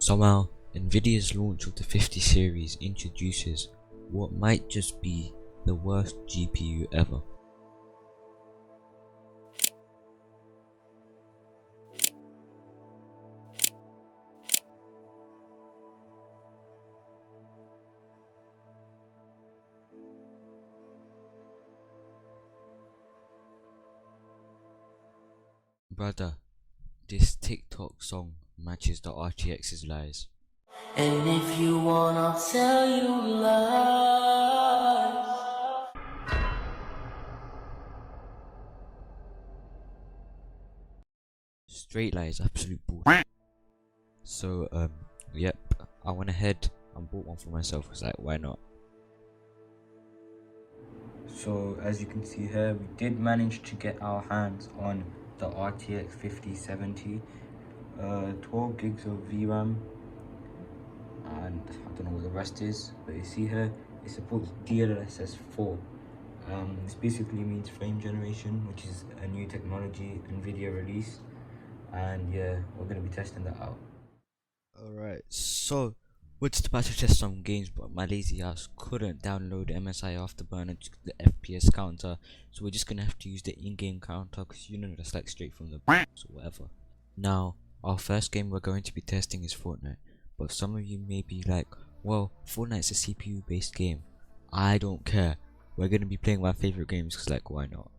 Somehow, Nvidia's launch of the 50 series introduces what might just be the worst GPU ever. Brother, this TikTok song matches the RTX's lies. And if you want, I'll tell you lies. Straight lies, absolute bullshit. So, yep, I went ahead and bought one for myself. I was like, why not? So as you can see here, we did manage to get our hands on the RTX 5070, 12 gigs of VRAM, and I don't know what the rest is, but you see here it supports DLSS 4. This basically means frame generation, which is a new technology Nvidia released, and yeah, we're going to be testing that out. Alright, so wanted about to test some games, but my lazy ass couldn't download MSI Afterburner to the FPS counter, so we're just gonna have to use the in-game counter, because you know that's like straight from the box or whatever. Now, our first game we're going to be testing is Fortnite, but some of you may be like, well, Fortnite's a CPU based game. I don't care, we're gonna be playing my favorite games, because like, why not?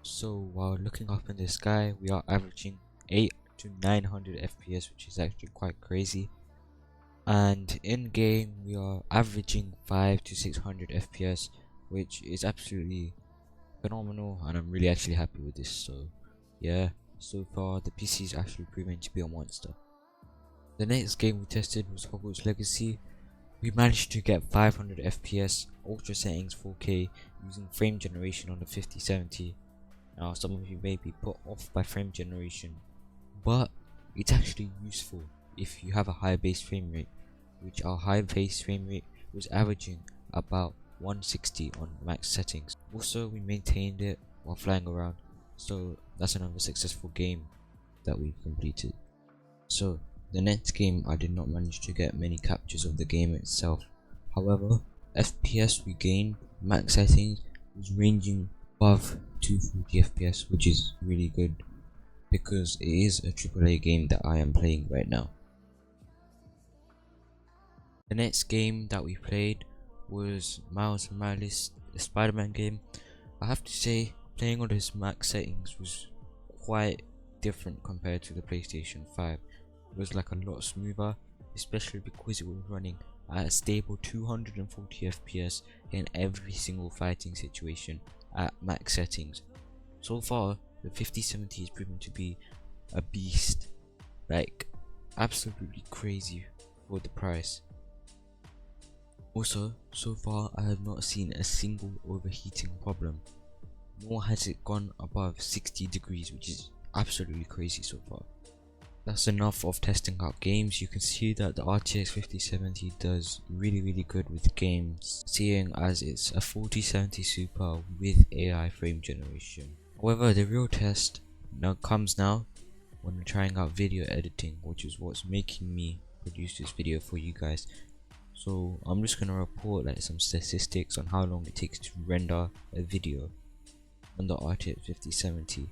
So while looking up in the sky, we are averaging 8 to 900 FPS, which is actually quite crazy. And in game we are averaging 5 to 600 FPS, which is absolutely phenomenal, and I'm really actually happy with this. So yeah, so far the PC is actually proving to be a monster. The next game we tested was Hogwarts Legacy. We managed to get 500 FPS, ultra settings 4K, using frame generation on the 5070. Now some of you may be put off by frame generation, but it's actually useful if you have a high base frame rate, which our high base frame rate was averaging about 160 on max settings. Also, we maintained it while flying around, so that's another successful game that we've completed. So the next game, I did not manage to get many captures of the game itself. However, FPS we gained, max settings was ranging above 240 FPS, which is really good, because it is a AAA game that I am playing right now. The next game that we played was Miles Morales, the Spider-Man game. I have to say, playing on this max settings was quite different compared to the PlayStation 5. It was like a lot smoother, especially because it was running at a stable 240 FPS in every single fighting situation at max settings. So far, the 5070 is proven to be a beast, like absolutely crazy for the price. Also, so far I have not seen a single overheating problem, nor has it gone above 60 degrees, which is absolutely crazy so far. That's enough of testing out games. You can see that the RTX 5070 does really good with games, seeing as it's a 4070 Super with AI frame generation. However, the real test comes now when I'm trying out video editing, which is what's making me produce this video for you guys. So I'm just gonna report like some statistics on how long it takes to render a video on the RTX 5070,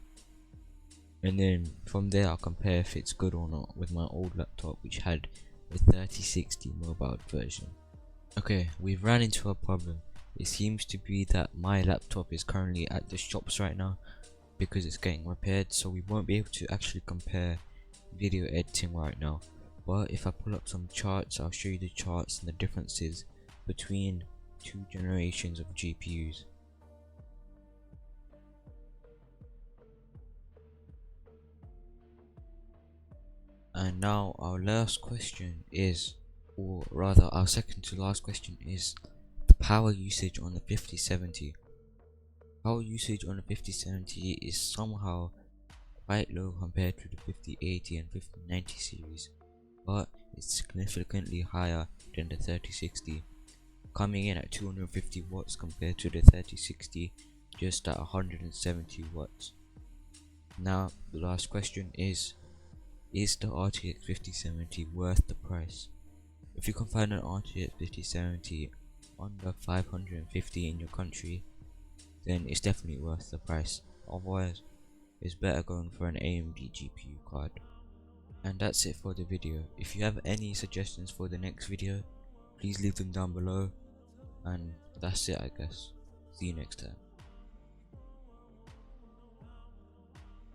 and then from there I'll compare if it's good or not with my old laptop, which had a 3060 mobile version. Okay, we've ran into a problem. It seems to be that my laptop is currently at the shops right now because it's getting repaired, so we won't be able to actually compare video editing right now. But if I pull up some charts, I'll show you the charts and the differences between two generations of GPUs. And now our last question is, or rather our second to last question is, the power usage on the 5070. Power usage on the 5070 is somehow quite low compared to the 5080 and 5090 series, but it's significantly higher than the 3060, coming in at 250 watts compared to the 3060 just at 170 watts. Now the last question is, is the RTX 5070 worth the price? If you can find an RTX 5070 under 550 in your country, then it's definitely worth the price. Otherwise, it's better going for an AMD GPU card. And that's it for the video. If you have any suggestions for the next video, please leave them down below. And that's it, I guess. See you next time.